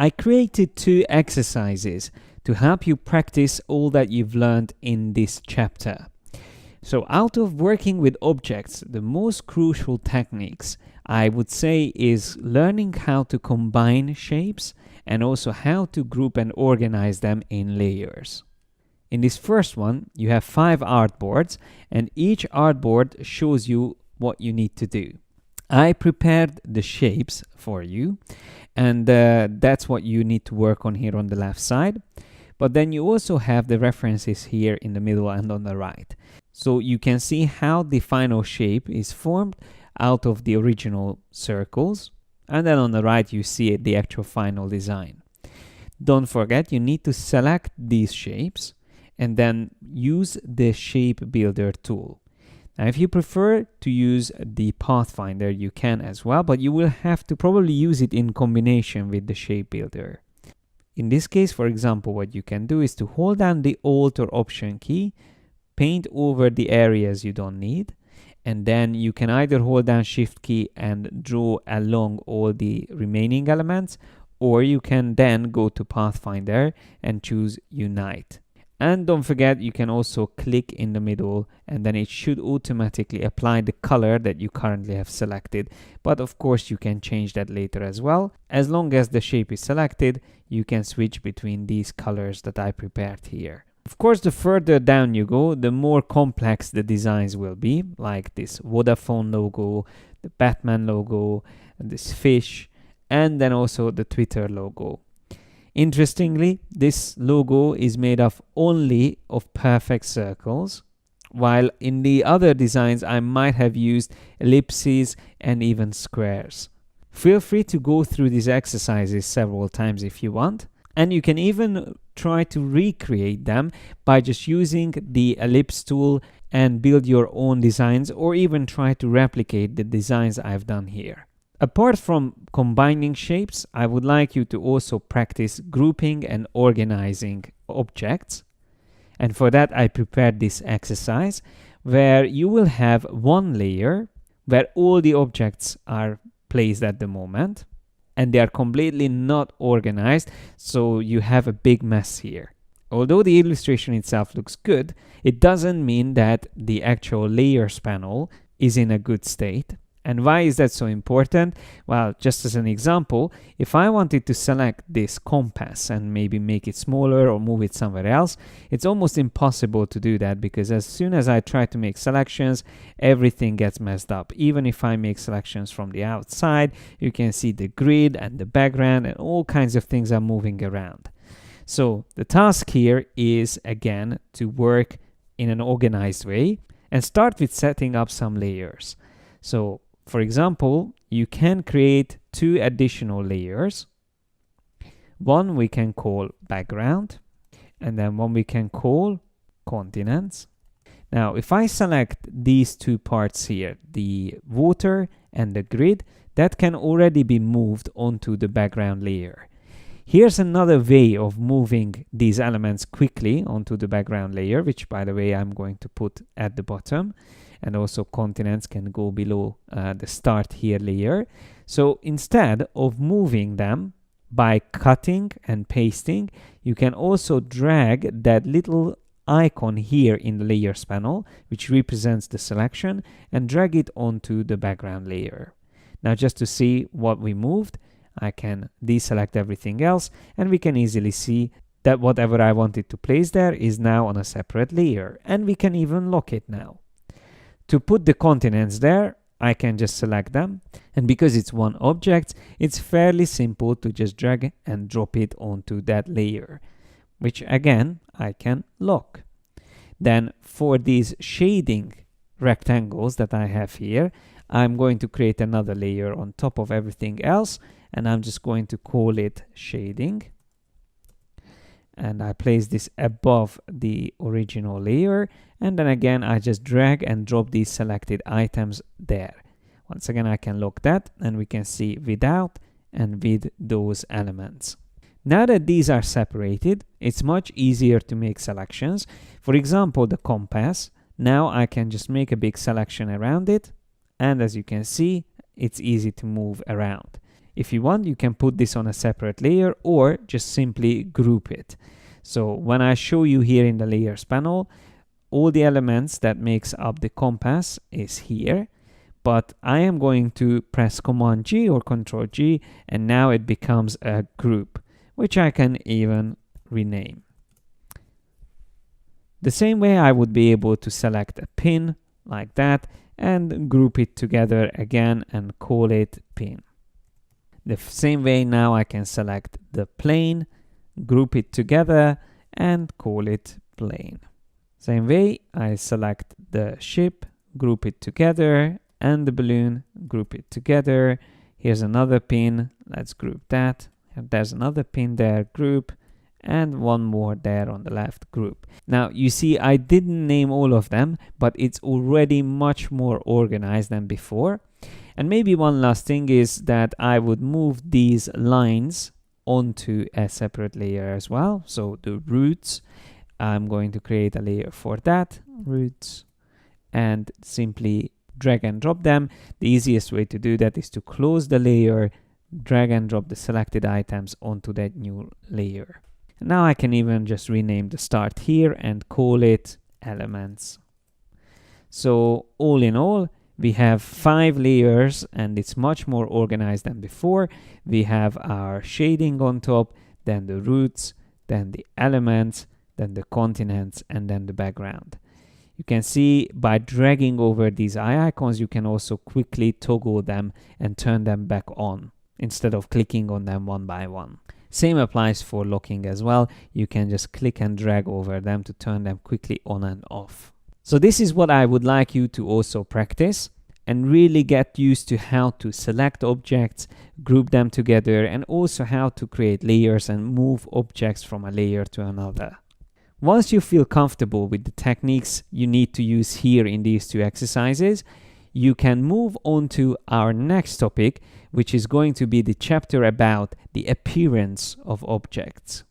I created 2 exercises to help you practice all that you've learned in this chapter. So out of working with objects, the most crucial techniques I would say is learning how to combine shapes and also how to group and organize them in layers. In this first one, you have 5 artboards, and each artboard shows you what you need to do. I prepared the shapes for you, and that's what you need to work on here on the left side. But then you also have the references here in the middle and on the right. So you can see how the final shape is formed out of the original circles. And then on the right, you see the actual final design. Don't forget, you need to select these shapes and then use the Shape Builder tool. Now, if you prefer to use the Pathfinder, you can as well, but you will have to probably use it in combination with the Shape Builder. In this case, for example, what you can do is to hold down the Alt or Option key, paint over the areas you don't need, and then you can either hold down Shift key and draw along all the remaining elements, or you can then go to Pathfinder and choose Unite. And don't forget, you can also click in the middle and then it should automatically apply the color that you currently have selected. But of course, you can change that later as well. As long as the shape is selected, you can switch between these colors that I prepared here. Of course, the further down you go, the more complex the designs will be, like this Vodafone logo, the Batman logo, this fish, and then also the Twitter logo. Interestingly, this logo is made up only of perfect circles, while in the other designs I might have used ellipses and even squares. Feel free to go through these exercises several times if you want, and you can even try to recreate them by just using the ellipse tool and build your own designs, or even try to replicate the designs I've done here. Apart from combining shapes, I would like you to also practice grouping and organizing objects. And for that, I prepared this exercise where you will have one layer where all the objects are placed at the moment and they are completely not organized, so you have a big mess here. Although the illustration itself looks good, it doesn't mean that the actual layers panel is in a good state. And why is that so important? Well, just as an example, if I wanted to select this compass and maybe make it smaller or move it somewhere else, it's almost impossible to do that because as soon as I try to make selections, everything gets messed up. Even if I make selections from the outside, you can see the grid and the background and all kinds of things are moving around. So the task here is, again, to work in an organized way and start with setting up some layers. So for example, you can create 2 additional layers. One we can call background, and then one we can call continents. Now, if I select these 2 parts here, the water and the grid, that can already be moved onto the background layer. Here's another way of moving these elements quickly onto the background layer, which by the way, I'm going to put at the bottom. And also continents can go below the start here layer. So instead of moving them by cutting and pasting, you can also drag that little icon here in the layers panel, which represents the selection, and drag it onto the background layer. Now just to see what we moved, I can deselect everything else, and we can easily see that whatever I wanted to place there is now on a separate layer, and we can even lock it now. To put the continents there, I can just select them, and because it's one object, it's fairly simple to just drag and drop it onto that layer, which again, I can lock. Then for these shading rectangles that I have here, I'm going to create another layer on top of everything else, and I'm just going to call it shading. And I place this above the original layer, and then again I just drag and drop these selected items there. Once again I can lock that, and we can see without and with those elements. Now that these are separated, it's much easier to make selections. For example, the compass, now I can just make a big selection around it, and as you can see, it's easy to move around. If you want, you can put this on a separate layer or just simply group it. So when I show you here in the layers panel, all the elements that makes up the compass is here, but I am going to press Command G or Control G, and now it becomes a group, which I can even rename. The same way I would be able to select a pin like that and group it together again and call it pin. The same way now I can select the plane, group it together and call it plane. Same way I select the ship, group it together, and the balloon, group it together. Here's another pin, let's group that. There's another pin there, group, and one more there on the left, group. Now you see I didn't name all of them, but it's already much more organized than before. And maybe one last thing is that I would move these lines onto a separate layer as well. So the roots, I'm going to create a layer for that, roots, and simply drag and drop them. The easiest way to do that is to close the layer, drag and drop the selected items onto that new layer. Now I can even just rename the start here and call it elements. So all in all, we have 5 layers and it's much more organized than before. We have our shading on top, then the roots, then the elements, then the continents, and then the background. You can see by dragging over these eye icons, you can also quickly toggle them and turn them back on instead of clicking on them one by one. Same applies for locking as well. You can just click and drag over them to turn them quickly on and off. So this is what I would like you to also practice and really get used to how to select objects, group them together, and also how to create layers and move objects from a layer to another. Once you feel comfortable with the techniques you need to use here in these 2 exercises, you can move on to our next topic, which is going to be the chapter about the appearance of objects.